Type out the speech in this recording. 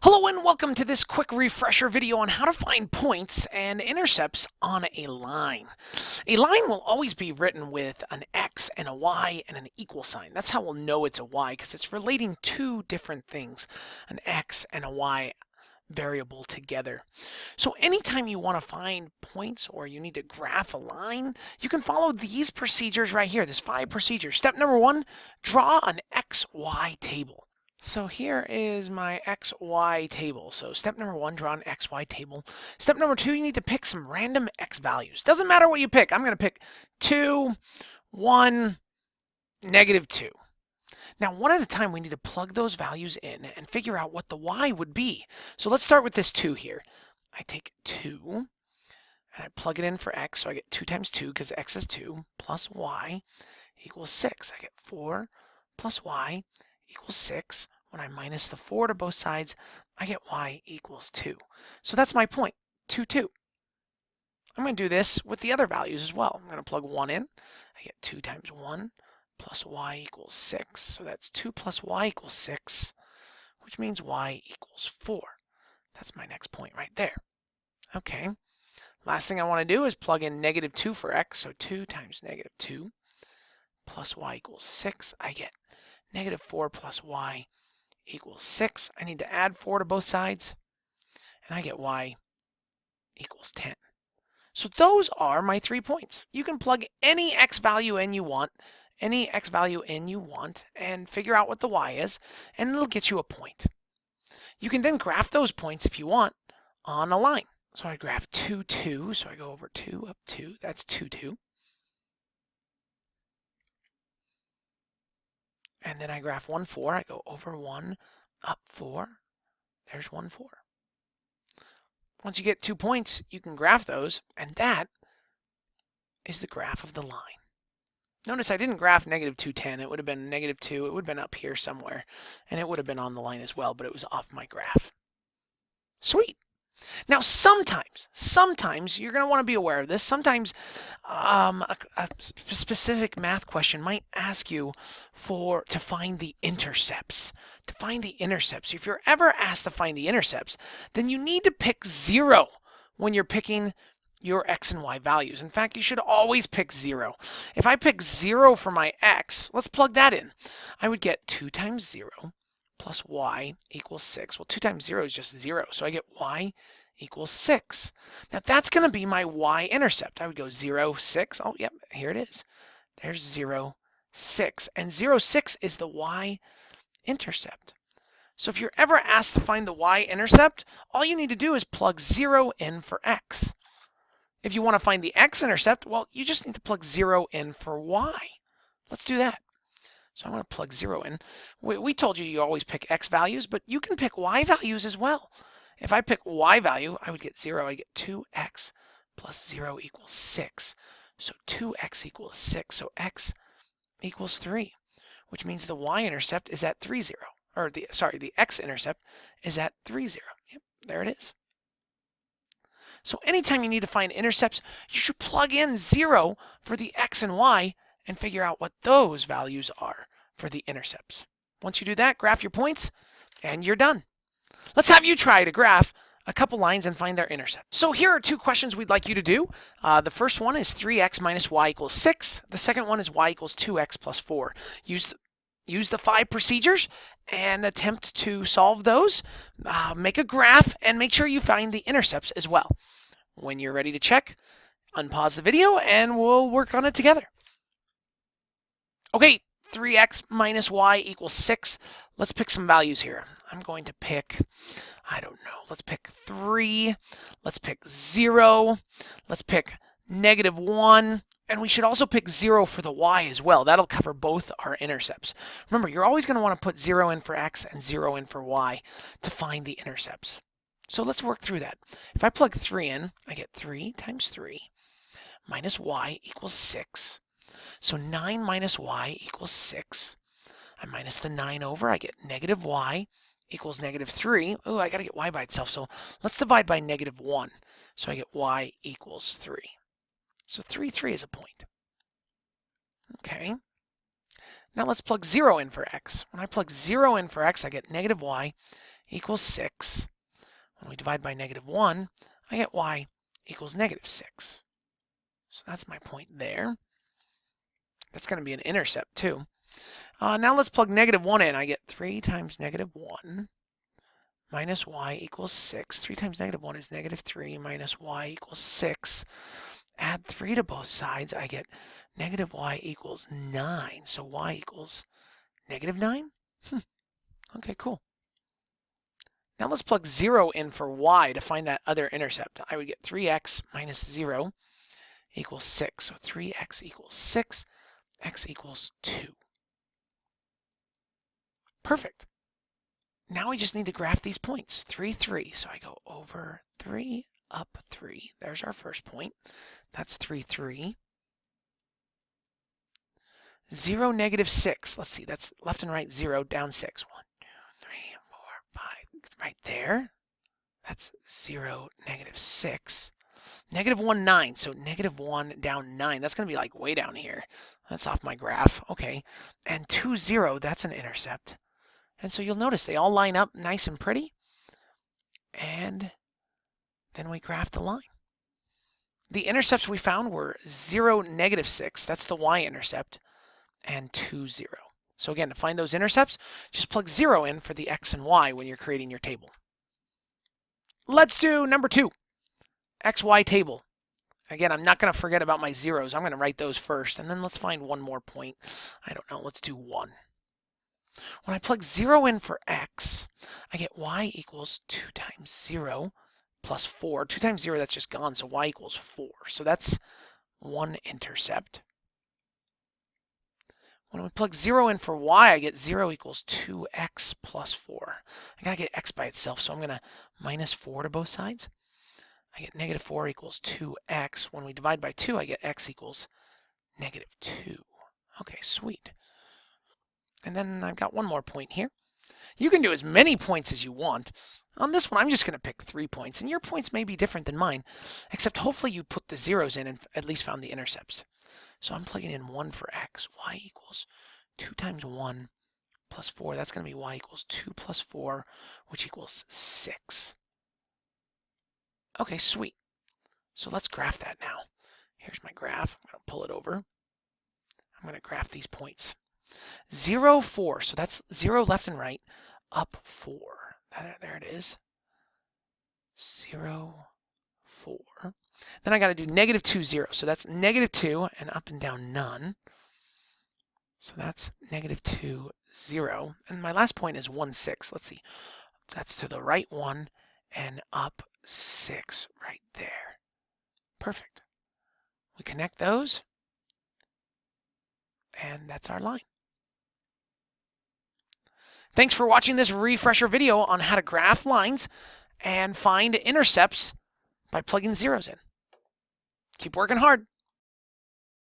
Hello and welcome to this quick refresher video on how to find points and intercepts on a line. A line will always be written with an X and a Y and an equal sign. That's how we'll know it's a Y because it's relating two different things, an X and a Y variable together. So anytime you want to find points or you need to graph a line, you can follow these procedures right here. There's 5 procedures. Step number 1, draw an XY table. So here is my XY table. So step number 1, draw an XY table. Step number 2, you need to pick some random X values. Doesn't matter what you pick. I'm going to pick 2, 1, -2. Now, one at a time, we need to plug those values in and figure out what the Y would be. So let's start with this 2 here. I take 2 and I plug it in for X. So I get 2 times 2 because X is 2 plus Y equals 6. I get 4 plus Y equals 6. When I minus the 4 to both sides, I get Y equals 2. So that's my point, 2, 2. I'm going to do this with the other values as well. I'm going to plug 1 in. I get 2 times 1 plus Y equals 6. So that's 2 plus Y equals 6, which means Y equals 4. That's my next point right there. Okay. Last thing I want to do is plug in -2 for X. So 2 times -2 plus Y equals 6. I get -4 plus Y equals 6. I need to add 4 to both sides, and I get Y equals 10. So those are my 3 points. You can plug any X value in you want, and figure out what the Y is, and it'll get you a point. You can then graph those points if you want on a line. So I graph 2, 2, so I go over 2, up 2, that's 2, 2. And then I graph 1, 4, I go over 1, up 4, there's 1, 4. Once you get 2 points, you can graph those, and that is the graph of the line. Notice I didn't graph -2, 10. It would have been -2. It would have been up here somewhere, and it would have been on the line as well, but it was off my graph. Sweet. Now, sometimes you're going to want to be aware of this. Sometimes a specific math question might ask you to find the intercepts. To find the intercepts. If you're ever asked to find the intercepts, then you need to pick 0 when you're picking your X and Y values. In fact, you should always pick 0. If I pick 0 for my X, let's plug that in. I would get 2 times 0 plus Y equals 6. Well, 2 times 0 is just 0, so I get Y equals 6. Now that's going to be my y-intercept. I would go 0, 6. Oh, yep, here it is. There's 0, 6. And 0, 6 is the y-intercept. So if you're ever asked to find the y-intercept, all you need to do is plug 0 in for x. If you want to find the x-intercept, well, you just need to plug 0 in for y. Let's do that. So I'm going to plug 0 in. We told you always pick x values, but you can pick y values as well. If I pick y value, I would get 0. I get 2x plus 0 equals 6. So 2x equals 6. So x equals 3, which means the y-intercept is at 3, 0. Or the x-intercept is at 3, 0. Yep, there it is. So anytime you need to find intercepts, you should plug in 0 for the x and y and figure out what those values are for the intercepts. Once you do that, graph your points, and you're done. Let's have you try to graph a couple lines and find their intercept. So here are 2 questions we'd like you to do. The first one is 3x minus y equals 6. The second one is y equals 2x plus 4. Use the 5 procedures and attempt to solve those. Make a graph and make sure you find the intercepts as well. When you're ready to check, unpause the video and we'll work on it together. Okay, 3x minus y equals 6. Let's pick some values here. I'm going to pick, I don't know, let's pick 3. Let's pick 0. Let's pick -1. And we should also pick 0 for the y as well. That'll cover both our intercepts. Remember, you're always going to want to put 0 in for x and 0 in for y to find the intercepts. So let's work through that. If I plug 3 in, I get 3 times 3 minus y equals 6. So 9 minus y equals 6. I minus the 9 over. I get -y equals -3. Oh, I got to get y by itself. So let's divide by -1. So I get y equals 3. So 3, 3 is a point. Okay. Now let's plug 0 in for x. When I plug 0 in for x, I get -y equals 6. When we divide by -1, I get y equals -6. So that's my point there. That's going to be an intercept too. Now let's plug -1 in. I get 3 times -1 minus y equals 6. 3 times -1 is -3 minus y equals 6. Add 3 to both sides. I get -y equals 9. So y equals -9? Okay, cool. Now let's plug 0 in for y to find that other intercept. I would get 3x minus 0 equals 6. So 3x equals 6. X equals 2. Perfect. Now we just need to graph these points. 3, 3. So I go over 3, up 3. There's our first point. That's 3, 3. 0, -6. Let's see. That's left and right 0, down 6. 1, 2, 3, 4, 5. Right there. That's 0, -6. -1, 9. So -1 down 9. That's going to be like way down here. That's off my graph. Okay. And 2, 0. That's an intercept. And so you'll notice they all line up nice and pretty. And then we graph the line. The intercepts we found were 0, -6. That's the y-intercept. And 2, 0. So again, to find those intercepts, just plug 0 in for the x and y when you're creating your table. Let's do number 2, xy table. Again, I'm not going to forget about my zeros. I'm going to write those first, and then let's find one more point. I don't know. Let's do 1. When I plug 0 in for x, I get y equals 2 times 0 plus 4. 2 times 0, that's just gone, so y equals 4. So that's one intercept. When we plug 0 in for y, I get 0 equals 2x plus 4. I got to get x by itself, so I'm going to minus 4 to both sides. I get -4 equals 2x. When we divide by 2, I get x equals -2. Okay, sweet. And then I've got one more point here. You can do as many points as you want. On this one, I'm just going to pick 3 points, and your points may be different than mine, except hopefully you put the zeros in and at least found the intercepts. So I'm plugging in 1 for x. Y equals 2 times 1 plus 4. That's going to be y equals 2 plus 4, which equals 6. Okay, sweet. So let's graph that now. Here's my graph. I'm going to pull it over. I'm going to graph these points. 0, 4. So that's 0 left and right, up 4. There it is. 0, 4. Then I got to do -2, 0. So that's -2 and up and down none. So that's -2, 0. And my last point is 1, 6. Let's see. That's to the right 1 and up 6 right there. Perfect. We connect those, and that's our line. Thanks for watching this refresher video on how to graph lines and find intercepts by plugging zeros in. Keep working hard.